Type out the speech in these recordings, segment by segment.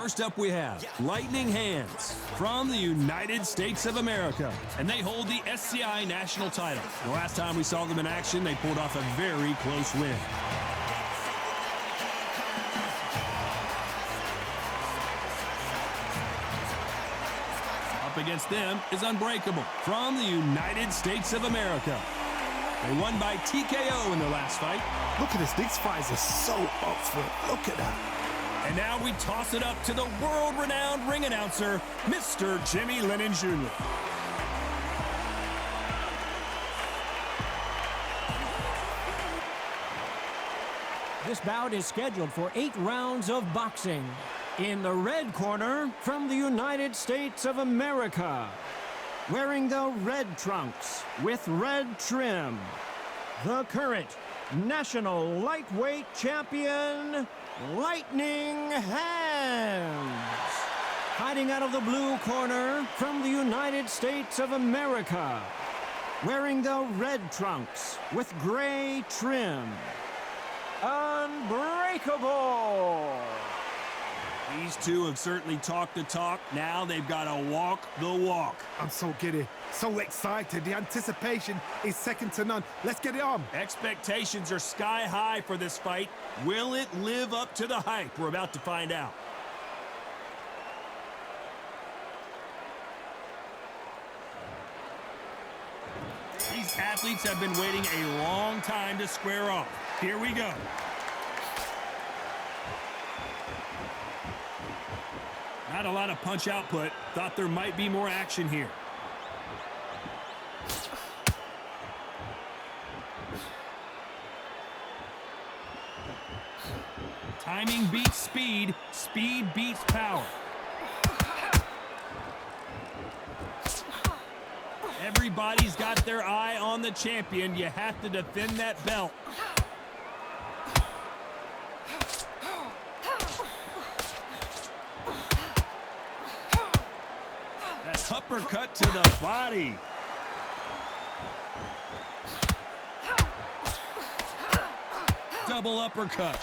First up, we have Lightning Hands from the United States of America, and they hold the SCI national title. The last time we saw them in action, they pulled off a very close win. Up against them is Unbreakable from the United States of America. They won by TKO in their last fight. Look at this. These fighters are so up for it. Look at that. And now we toss it up to the world-renowned ring announcer, Mr. Jimmy Lennon Jr. This bout is scheduled for 8 rounds of boxing. In the red corner, from the United States of America, wearing the red trunks with red trim, the current national lightweight champion, Lightning Hands. Hiding out of the blue corner, from the United States of America, wearing the red trunks with gray trim, Unbreakable. These two have certainly talked the talk. Now they've got to walk the walk. I'm so giddy, so excited. The anticipation is second to none. Let's get it on. Expectations are sky high for this fight. Will it live up to the hype? We're about to find out. These athletes have been waiting a long time to square off. Here we go. Not a lot of punch output. Thought there might be more action here. Timing beats speed. Speed beats power. Everybody's got their eye on the champion. You have to defend that belt. That uppercut to the body. Double uppercut.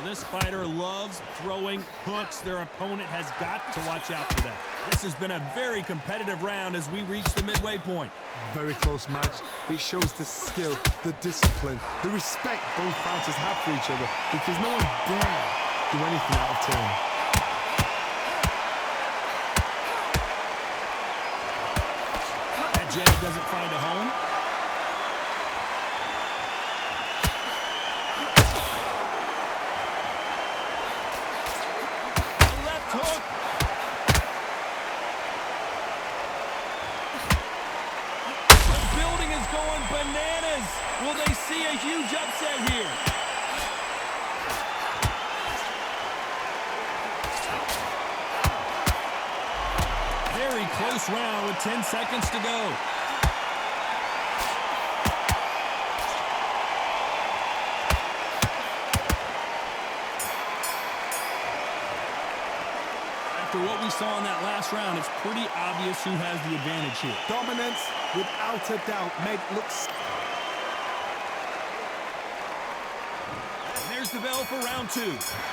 This fighter loves throwing hooks. Their opponent has got to watch out for that. This has been a very competitive round as we reach the midway point. Very close match. It shows the skill, the discipline, the respect both fighters have for each other, because no one dare do anything out of turn. That jab doesn't find a home. Bananas! Will they see a huge upset here? Very close round with 10 seconds to go. After what we saw in that last round, it's pretty obvious who has the advantage here. Dominance, without a doubt, made it look... There's the bell for round 2.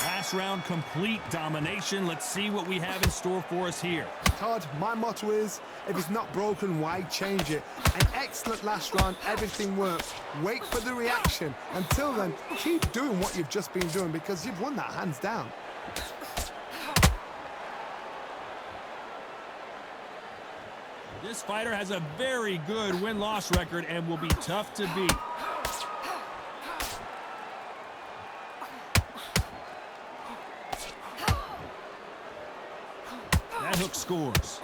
Last round, complete domination. Let's see what we have in store for us here. Todd, my motto is, if it's not broken, why change it? An excellent last round, everything works. Wait for the reaction. Until then, keep doing what you've just been doing, because you've won that hands down. This fighter has a very good win-loss record and will be tough to beat. That hook scores.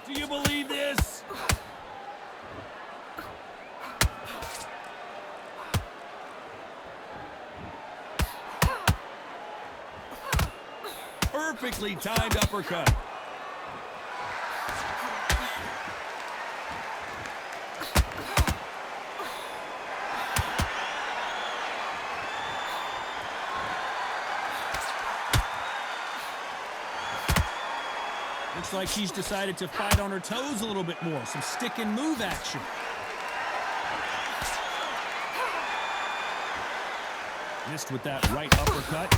Do you believe this? Perfectly timed uppercut. The Looks like she's decided to fight on her toes a little bit more. Some stick and move action. Missed with that right uppercut.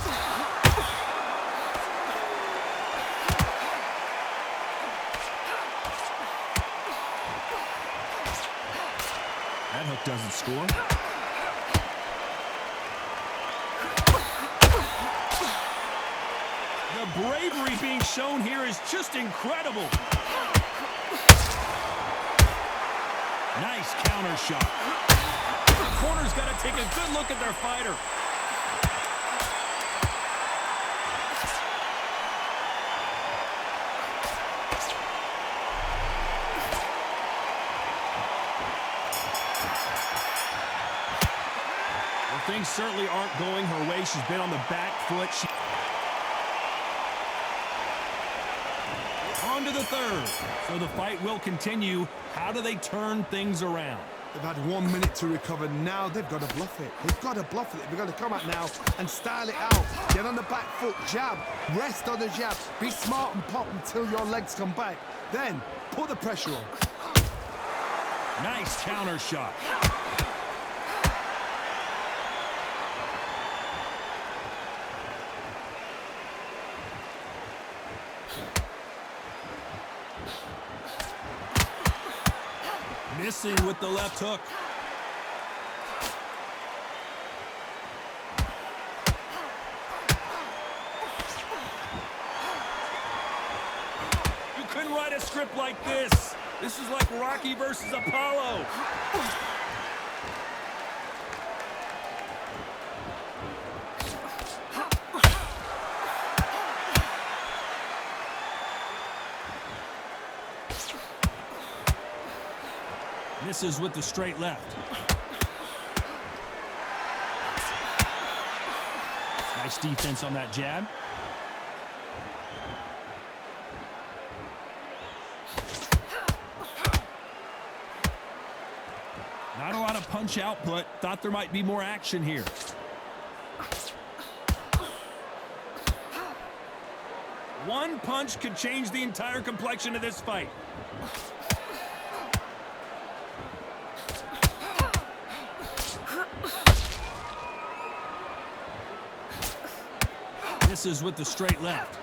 That hook doesn't score. The bravery being shown here is just incredible. Nice counter shot. The corner's got to take a good look at their fighter. Well, things certainly aren't going her way. She's been on the back foot. On to the third. So the fight will continue. How do they turn things around? They've had 1 minute to recover. Now they've got to bluff it. They've got to bluff it. They've got to come out now and style it out. Get on the back foot, jab, rest on the jab. Be smart and pop until your legs come back. Then put the pressure on. Nice counter shot. Missing with the left hook. You couldn't write a script like this. This is like Rocky versus Apollo. Misses with the straight left. Nice defense on that jab. Not a lot of punch output. Thought there might be more action here. One punch could change the entire complexion of this fight. Misses with the straight left.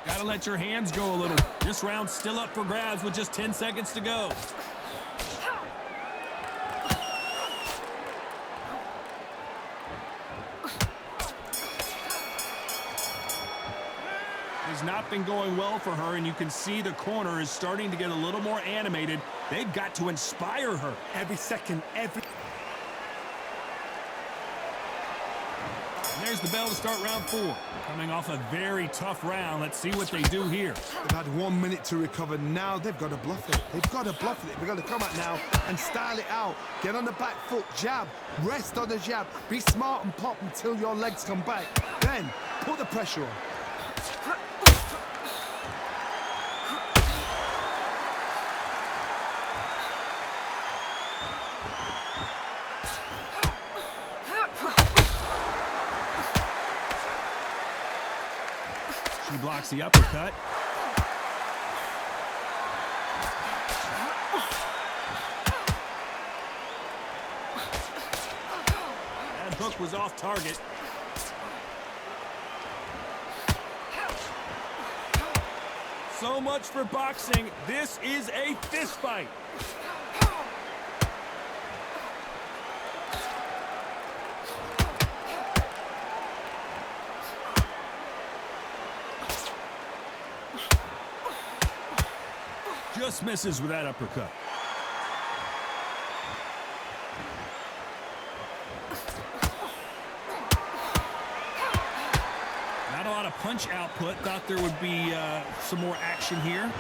Gotta let your hands go a little. This round's still up for grabs with just 10 seconds to go. It's not been going well for her, and you can see the corner is starting to get a little more animated. They've got to inspire her. Every second, every... There's the bell to start round 4. Coming off a very tough round. Let's see what they do here. They've had 1 minute to recover. Now they've got to bluff it. They've got to bluff it. They've got to come out now and style it out. Get on the back foot, jab, rest on the jab. Be smart and pop until your legs come back. Then put the pressure on. She blocks the uppercut. That hook was off target. So much for boxing. This is a fist fight. Just misses with that uppercut. Not a lot of punch output. Thought there would be some more action here.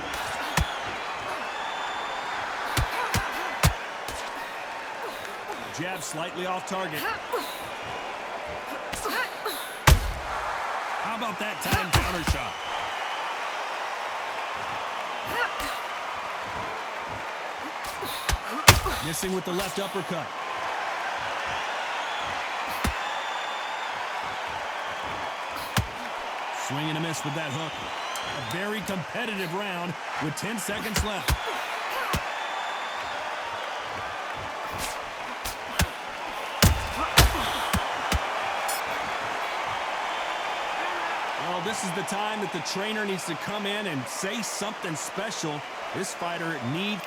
Jab slightly off target. How about that time counter shot? Missing with the left uppercut. Swing and a miss with that hook. A very competitive round with 10 seconds left. Well, this is the time that the trainer needs to come in and say something special. This fighter needs...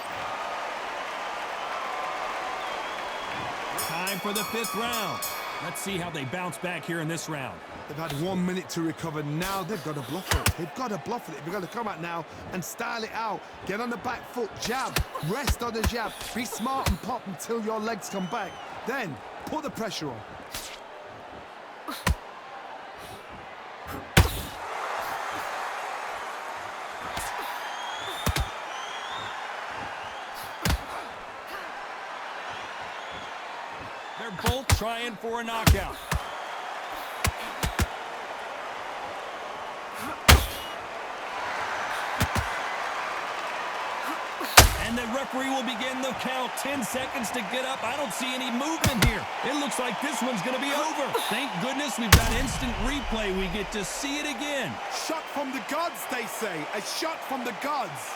Time for the 5th round. Let's see how they bounce back here in this round. They've had 1 minute to recover. Now they've got to bluff it. They've got to bluff it. They've got to come out now and style it out. Get on the back foot, jab, rest on the jab. Be smart and pop until your legs come back. Then put the pressure on. They're both trying for a knockout. And the referee will begin the count. 10 seconds to get up. I don't see any movement here. It looks like this one's going to be over. Thank goodness we've got instant replay. We get to see it again. Shot from the gods, they say. A shot from the gods.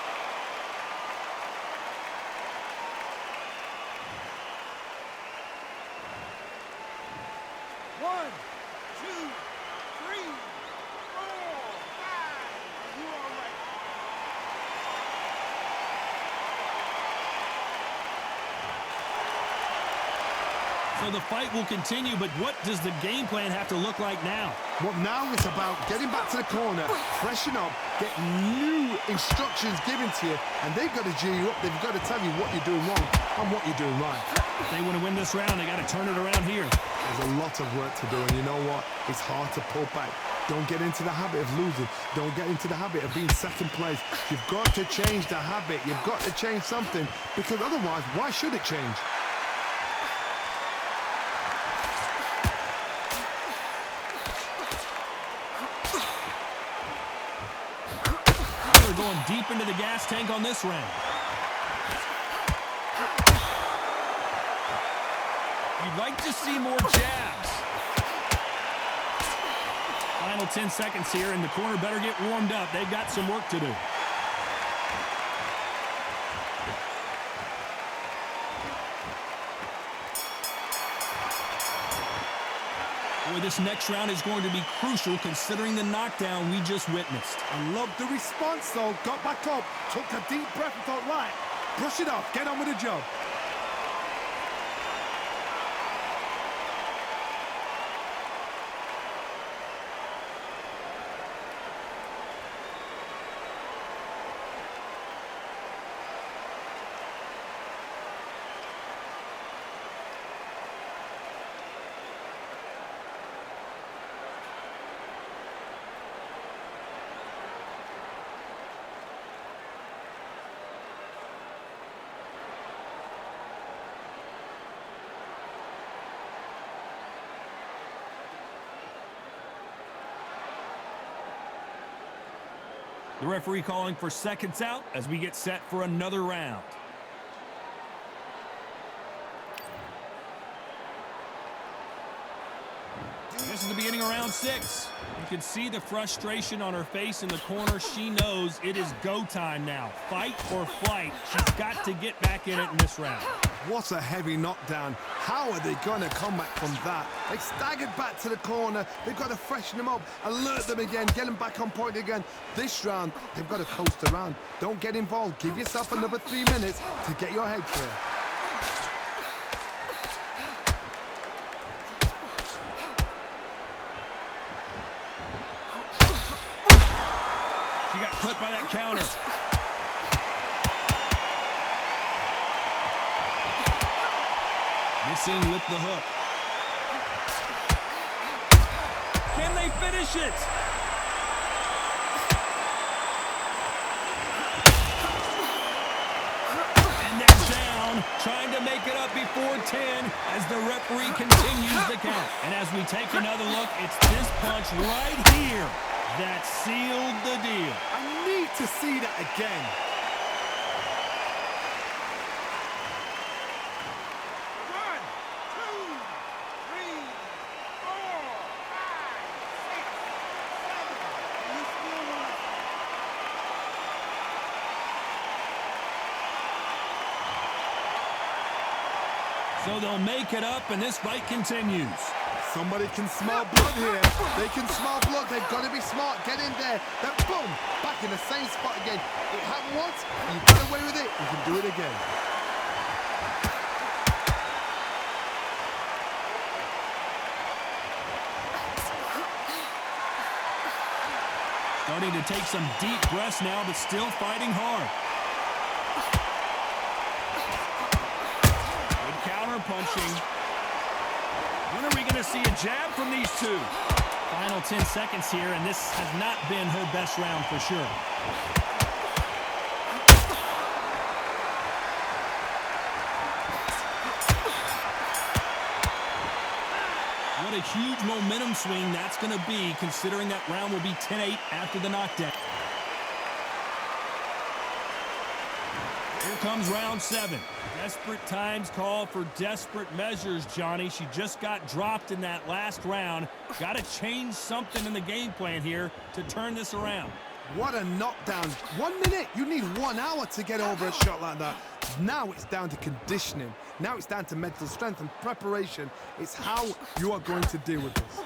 So the fight will continue, but what does the game plan have to look like now? Well, now it's about getting back to the corner, freshen up, get new instructions given to you, and they've got to G you up. They've got to tell you what you're doing wrong and what you're doing right. If they want to win this round, they got to turn it around here. There's a lot of work to do, and you know what? It's hard to pull back. Don't get into the habit of losing. Don't get into the habit of being second place. You've got to change the habit. You've got to change something, because otherwise, why should it change? Going deep into the gas tank on this round. You'd like to see more jabs. Final 10 seconds here, and the corner better get warmed up. They've got some work to do. Boy, this next round is going to be crucial considering the knockdown we just witnessed. I love the response, though. Got back up, took a deep breath and thought, right, brush it off, get on with the job. The referee calling for seconds out as we get set for another round. This is the beginning of round 6. You can see the frustration on her face in the corner. She knows it is go time now. Fight or flight. She's got to get back in it in this round. What a heavy knockdown. How are they going to come back from that? They staggered back to the corner. They've got to freshen them up, alert them again, get them back on point again. This round, they've got to coast around. Don't get involved. Give yourself another 3 minutes to get your head clear. She got clipped by that counter. Missing with the hook. Can they finish it? And they're down, trying to make it up before 10 as the referee continues the count. And as we take another look, it's this punch right here that sealed the deal. I need to see that again. So they'll make it up, and this fight continues. Somebody can smell blood here. They can smell blood. They've got to be smart. Get in there. Then boom, back in the same spot again. It happened once. You got away with it. You can do it again. Starting to take some deep breaths now, but still fighting hard. Good counter punching. When are we going to see a jab from these two? Final 10 seconds here, and this has not been her best round for sure. What a huge momentum swing that's going to be, considering that round will be 10-8 after the knockdown. Here comes round 7. Desperate times call for desperate measures, Johnny. She just got dropped in that last round. Got to change something in the game plan here to turn this around. What a knockdown. 1 minute. You need 1 hour to get over a shot like that. Now it's down to conditioning. Now it's down to mental strength and preparation. It's how you are going to deal with this.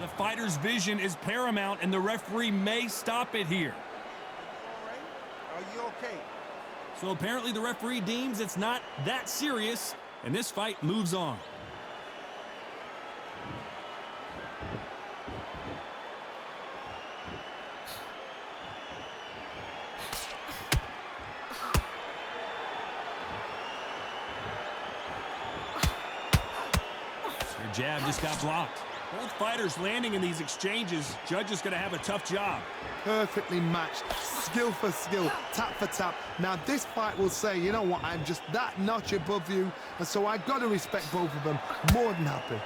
The fighter's vision is paramount, and the referee may stop it here. Are you okay? So apparently the referee deems it's not that serious, and this fight moves on. Her jab just got blocked. Both fighters landing in these exchanges. Judge is going to have a tough job. Perfectly matched, skill for skill, tap for tap. Now this fight will say, you know what, I'm just that notch above you, and so I've got to respect both of them. More than happy.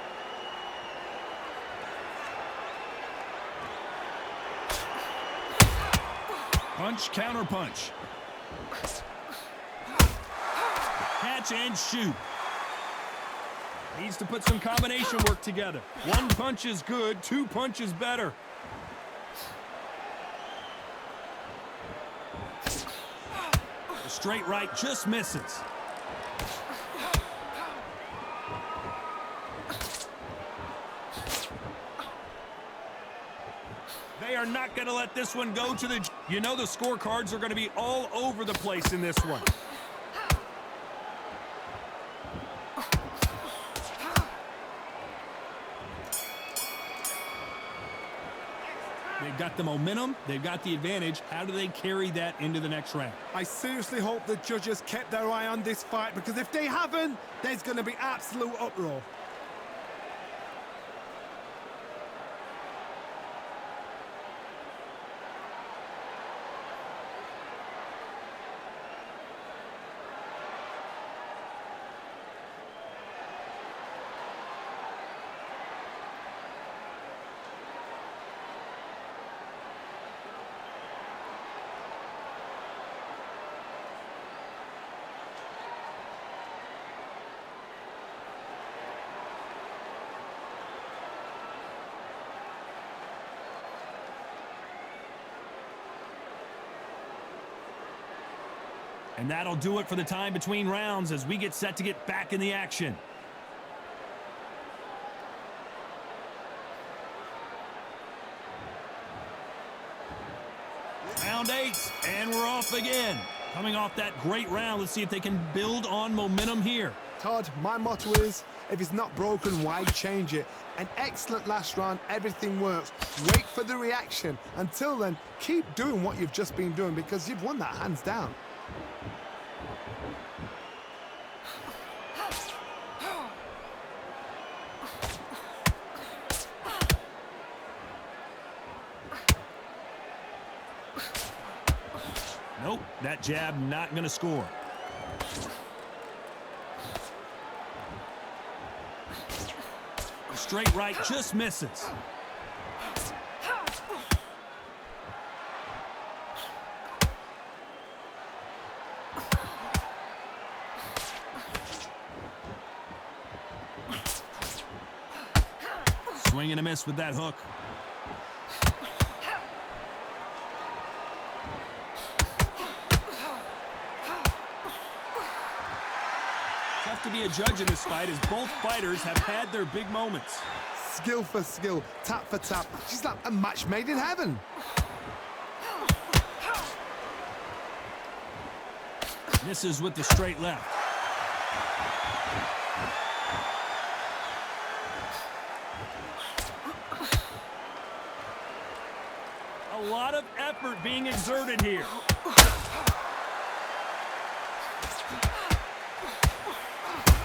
Punch, counter punch. Catch and shoot. Needs to put some combination work together. 1 punch is good, 2 punches better. The straight right just misses. They are not going to let this one go to the... You know the scorecards are going to be all over the place in this one. They've got the momentum. They've got the advantage. How do they carry that into the next round? I seriously hope the judges kept their eye on this fight, because if they haven't, there's going to be absolute uproar. And that'll do it for the time between rounds as we get set to get back in the action. Round 8, and we're off again. Coming off that great round, let's see if they can build on momentum here. Todd, my motto is, if it's not broken, why change it? An excellent last round, everything works. Wait for the reaction. Until then, keep doing what you've just been doing, because you've won that hands down. Nope, that jab not going to score. The straight right just misses. Swing and a miss with that hook. be a judge in this fight, as both fighters have had their big moments. Skill for skill, tap for tap. She's like a match made in heaven. Misses with the straight left. A lot of effort being exerted here.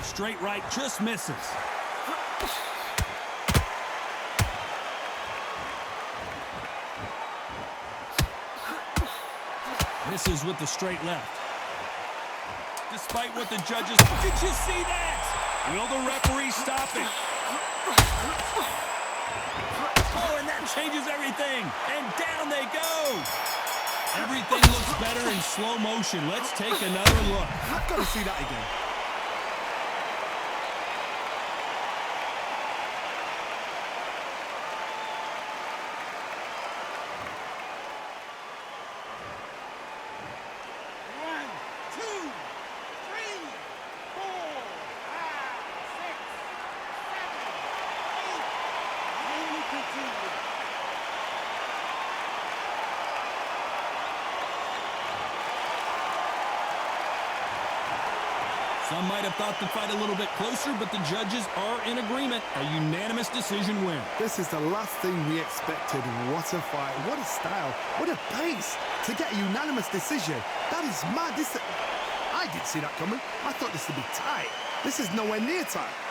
Straight right just misses. Misses with the straight left. Despite what the judges... Did you see that? Will the referee stop it? Oh, and that changes everything. And down they go. Everything looks better in slow motion. Let's take another look. I've got to see that again. Some might have thought the fight a little bit closer, but the judges are in agreement. A unanimous decision win. This is the last thing we expected. What a fight. What a style. What a pace to get a unanimous decision. That is mad. I didn't see that coming. I thought this would be tight. This is nowhere near tight.